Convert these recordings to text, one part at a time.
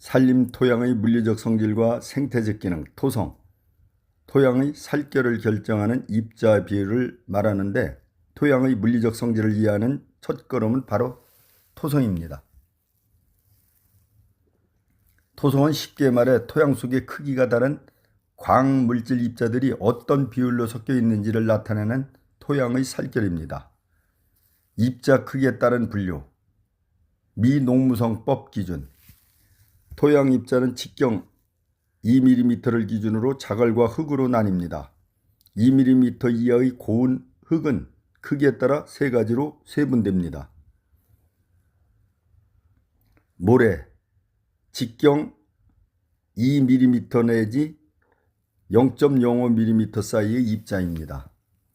산림 토양의 물리적 성질과 생태적 기능, 토성, 토양의 살결을 결정하는 입자 비율을 말하는데 토양의 물리적 성질을 이해하는 첫걸음은 바로 토성입니다. 토성은 쉽게 말해 토양 속의 크기가 다른 광물질 입자들이 어떤 비율로 섞여 있는지를 나타내는 토양의 살결입니다. 입자 크기에 따른 분류, 미농무성법 기준, 토양 입자는 직경 2mm를 기준으로 자갈과 흙으로 나뉩니다. 2mm 이하의 고운 흙은 크기에 따라 세 가지로 세분됩니다. 모래, 직경 2mm 내지 0.05mm 사이의 입자입니다.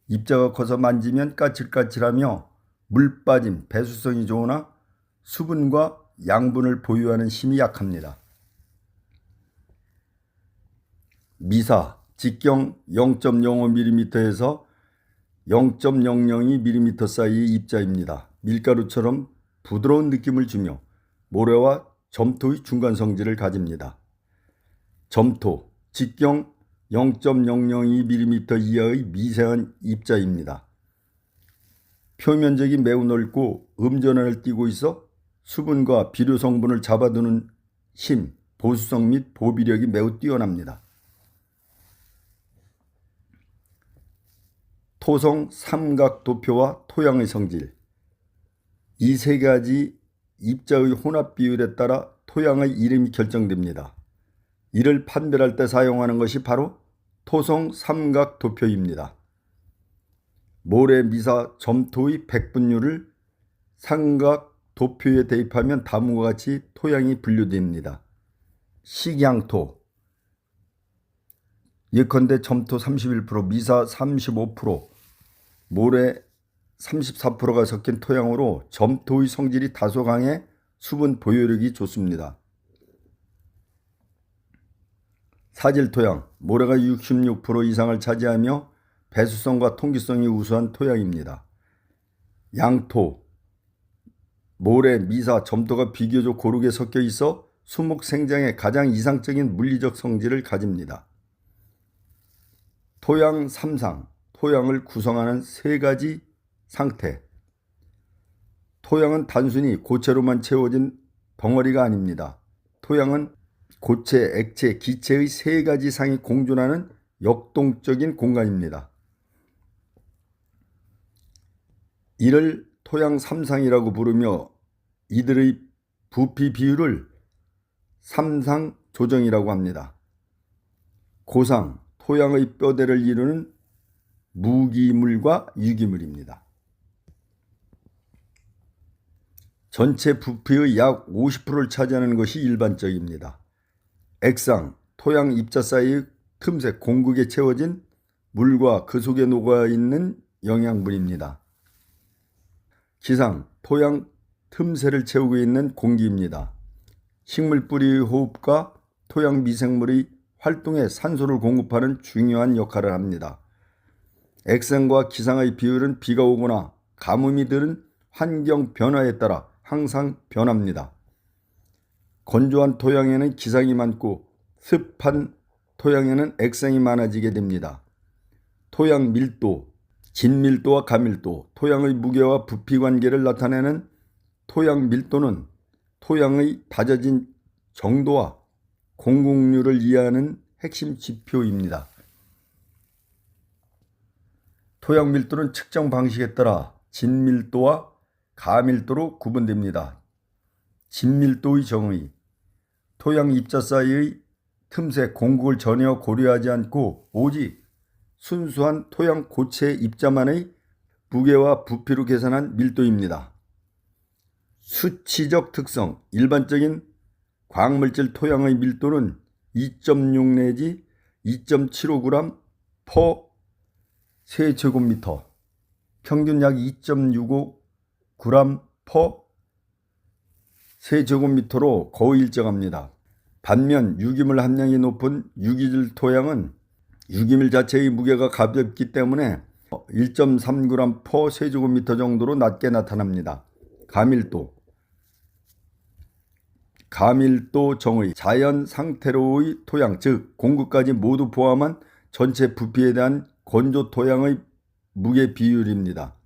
입자가 커서 만지면 까칠까칠하며 물 빠짐, 배수성이 좋으나 수분과 양분을 보유하는 힘이 약합니다. 미사, 직경 0.05mm에서 0.002mm 사이의 입자입니다. 밀가루처럼 부드러운 느낌을 주며 모래와 점토의 중간 성질을 가집니다. 점토, 직경 0.002mm 이하의 미세한 입자입니다. 표면적이 매우 넓고 음전환을 띠고 있어 수분과 비료 성분을 잡아두는 힘, 보수성 및 보비력이 매우 뛰어납니다. 토성 삼각도표와 토양의 성질, 이 세 가지 입자의 혼합 비율에 따라 토양의 이름이 결정됩니다. 이를 판별할 때 사용하는 것이 바로 토성 삼각도표입니다. 모래, 미사, 점토의 백분율을 삼각도표에 대입하면 다음과 같이 토양이 분류됩니다. 식양토, 예컨대 점토 31%, 미사 35%, 모래 34%가 섞인 토양으로 점토의 성질이 다소 강해 수분 보유력이 좋습니다. 사질토양, 모래가 66% 이상을 차지하며 배수성과 통기성이 우수한 토양입니다. 양토, 모래, 미사, 점토가 비교적 고르게 섞여 있어 수목 생장에 가장 이상적인 물리적 성질을 가집니다. 토양 삼상, 토양을 구성하는 세 가지 상태. 토양은 단순히 고체로만 채워진 덩어리가 아닙니다. 토양은 고체, 액체, 기체의 세 가지 상이 공존하는 역동적인 공간입니다. 이를 토양 삼상이라고 부르며 이들의 부피 비율을 삼상 조정이라고 합니다. 고상, 토양의 뼈대를 이루는 무기물과 유기물입니다. 전체 부피의 약 50%를 차지하는 것이 일반적입니다. 액상, 토양 입자 사이의 틈새 공극에 채워진 물과 그 속에 녹아있는 영양분입니다. 기상, 토양 틈새를 채우고 있는 공기입니다. 식물 뿌리의 호흡과 토양 미생물의 활동에 산소를 공급하는 중요한 역할을 합니다. 액상과 기상의 비율은 비가 오거나 가뭄이 들은 환경 변화에 따라 항상 변합니다. 건조한 토양에는 기상이 많고 습한 토양에는 액상이 많아지게 됩니다. 토양 밀도, 진밀도와 가밀도, 토양의 무게와 부피 관계를 나타내는 토양 밀도는 토양의 다져진 정도와 공급률을 이해하는 핵심 지표입니다. 토양 밀도는 측정 방식에 따라 진밀도와 가밀도로 구분됩니다. 진밀도의 정의, 토양 입자 사이의 틈새 공극을 전혀 고려하지 않고 오직 순수한 토양 고체 입자만의 무게와 부피로 계산한 밀도입니다. 수치적 특성, 일반적인 광물질 토양의 밀도는 2.6 내지 2.75g per 세제곱미터, 평균 약 2.65g per 세제곱미터로 거의 일정합니다. 반면 유기물 함량이 높은 유기질 토양은 유기물 자체의 무게가 가볍기 때문에 1.3g per 세제곱미터 정도로 낮게 나타납니다. 가밀도, 가밀도 정의, 자연 상태로의 토양, 즉 공급까지 모두 포함한 전체 부피에 대한 건조 토양의 무게 비율입니다.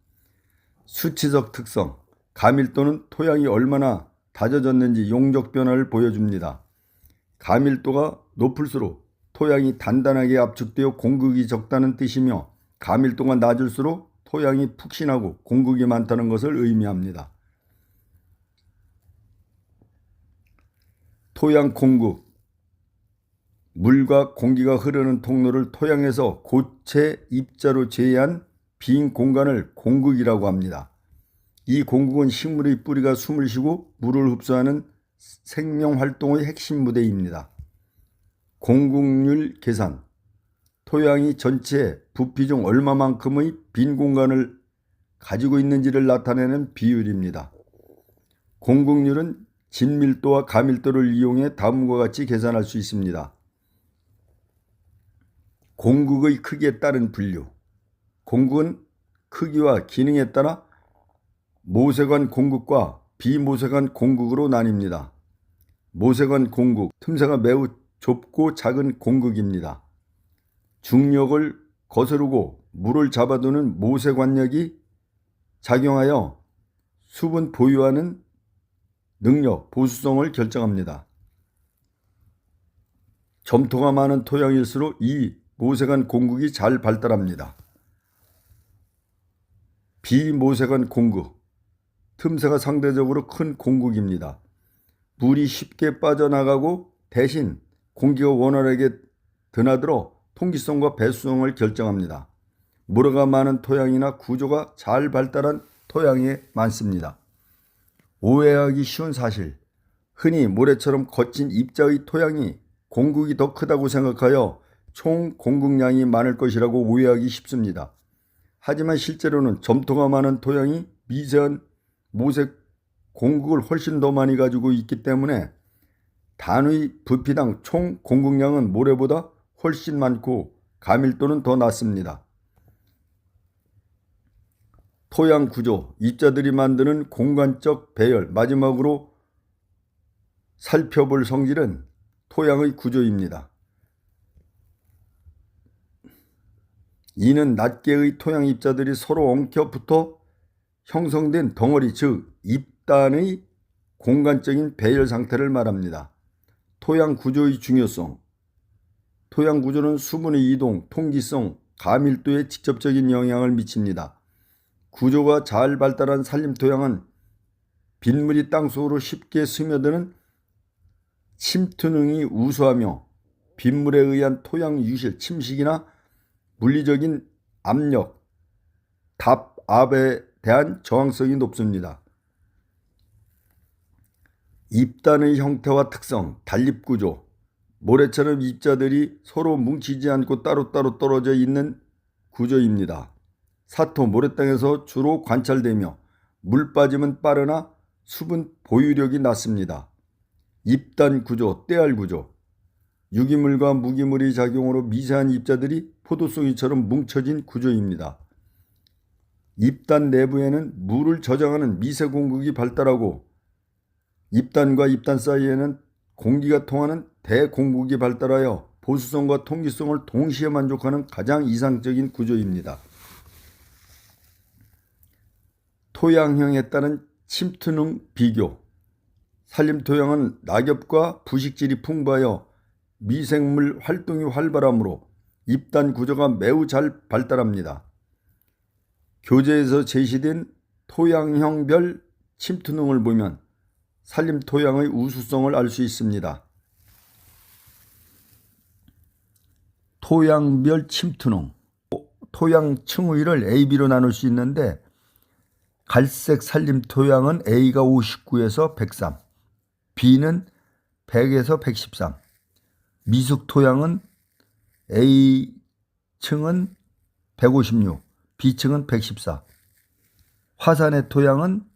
수치적 특성, 가밀도는 토양이 얼마나 다져졌는지 용적 변화를 보여줍니다. 가밀도가 높을수록 토양이 단단하게 압축되어 공극이 적다는 뜻이며, 가밀도가 낮을수록 토양이 푹신하고 공극이 많다는 것을 의미합니다. 토양 공극, 물과 공기가 흐르는 통로를 토양에서 고체 입자로 제외한 빈 공간을 공극이라고 합니다. 이 공극은 식물의 뿌리가 숨을 쉬고 물을 흡수하는 생명활동의 핵심 무대입니다. 공극률 계산, 토양이 전체 부피 중 얼마만큼의 빈 공간을 가지고 있는지를 나타내는 비율입니다. 공극률은 진밀도와 가밀도를 이용해 다음과 같이 계산할 수 있습니다. 공극의 크기에 따른 분류. 공극은 크기와 기능에 따라 모세관 공극과 비모세관 공극으로 나뉩니다. 모세관 공극, 틈새가 매우 좁고 작은 공극입니다. 중력을 거스르고 물을 잡아두는 모세관력이 작용하여 수분 보유하는 능력, 보수성을 결정합니다. 점토가 많은 토양일수록 이 모세관 공극이 잘 발달합니다. 비모세관 공극, 틈새가 상대적으로 큰 공극입니다. 물이 쉽게 빠져나가고 대신 공기가 원활하게 드나들어 통기성과 배수성을 결정합니다. 모래가 많은 토양이나 구조가 잘 발달한 토양에 많습니다. 오해하기 쉬운 사실, 흔히 모래처럼 거친 입자의 토양이 공극이 더 크다고 생각하여 총 공극량이 많을 것이라고 오해하기 쉽습니다. 하지만 실제로는 점토가 많은 토양이 미세한 모세 공극을 훨씬 더 많이 가지고 있기 때문에 단위 부피당 총 공극량은 모래보다 훨씬 많고 가밀도는 더 낮습니다. 토양 구조, 입자들이 만드는 공간적 배열, 마지막으로 살펴볼 성질은 토양의 구조입니다. 이는 낱개의 토양 입자들이 서로 엉켜 붙어 형성된 덩어리, 즉 입단의 공간적인 배열 상태를 말합니다. 토양 구조의 중요성. 토양 구조는 수분의 이동, 통기성, 가밀도에 직접적인 영향을 미칩니다. 구조가 잘 발달한 산림토양은 빗물이 땅속으로 쉽게 스며드는 침투능이 우수하며 빗물에 의한 토양 유실, 침식이나 물리적인 압력, 답압에 대한 저항성이 높습니다. 입단의 형태와 특성, 단립구조, 모래처럼 입자들이 서로 뭉치지 않고 따로따로 떨어져 있는 구조입니다. 사토, 모래땅에서 주로 관찰되며 물 빠짐은 빠르나 수분 보유력이 낮습니다. 입단 구조, 떼알 구조, 유기물과 무기물의 작용으로 미세한 입자들이 포도송이처럼 뭉쳐진 구조입니다. 입단 내부에는 물을 저장하는 미세 공극이 발달하고 입단과 입단 사이에는 공기가 통하는 대공극이 발달하여 보수성과 통기성을 동시에 만족하는 가장 이상적인 구조입니다. 토양형에 따른 침투능 비교. 산림토양은 낙엽과 부식질이 풍부하여 미생물 활동이 활발하므로 입단 구조가 매우 잘 발달합니다. 교재에서 제시된 토양형별 침투능을 보면 산림토양의 우수성을 알 수 있습니다. 토양별 침투능. 토양 층위를 A, B로 나눌 수 있는데 갈색 산림토양은 A가 59에서 103, B는 100에서 113, 미숙토양은 A층은 156, B층은 114, 화산의 토양은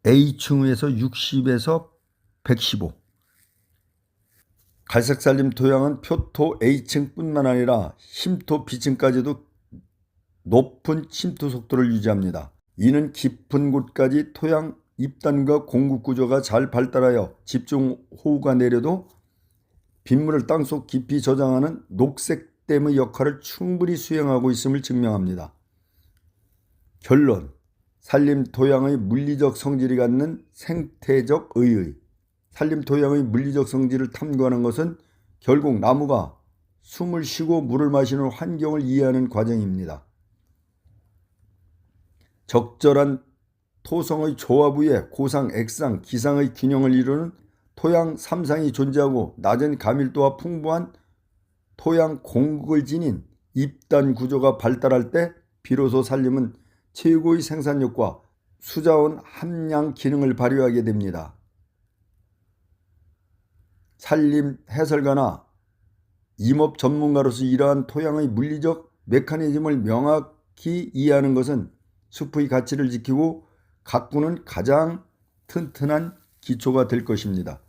A층에서 60에서 115. 갈색 산림 토양은 표토 A층뿐만 아니라 심토 B층까지도 높은 침투 속도를 유지합니다. 이는 깊은 곳까지 토양 입단과 공급 구조가 잘 발달하여 집중호우가 내려도 빗물을 땅속 깊이 저장하는 녹색댐의 역할을 충분히 수행하고 있음을 증명합니다. 결론: 산림토양의 물리적 성질이 갖는 생태적 의의. 산림토양의 물리적 성질을 탐구하는 것은 결국 나무가 숨을 쉬고 물을 마시는 환경을 이해하는 과정입니다. 적절한 토성의 조합 위에 고상, 액상, 기상의 균형을 이루는 토양 3상이 존재하고 낮은 가밀도와 풍부한 토양 공극을 지닌 입단 구조가 발달할 때 비로소 산림은 최고의 생산력과 수자원 함량 기능을 발휘하게 됩니다. 산림 해설가나 임업 전문가로서 이러한 토양의 물리적 메커니즘을 명확히 이해하는 것은 숲의 가치를 지키고 가꾸는 가장 튼튼한 기초가 될 것입니다.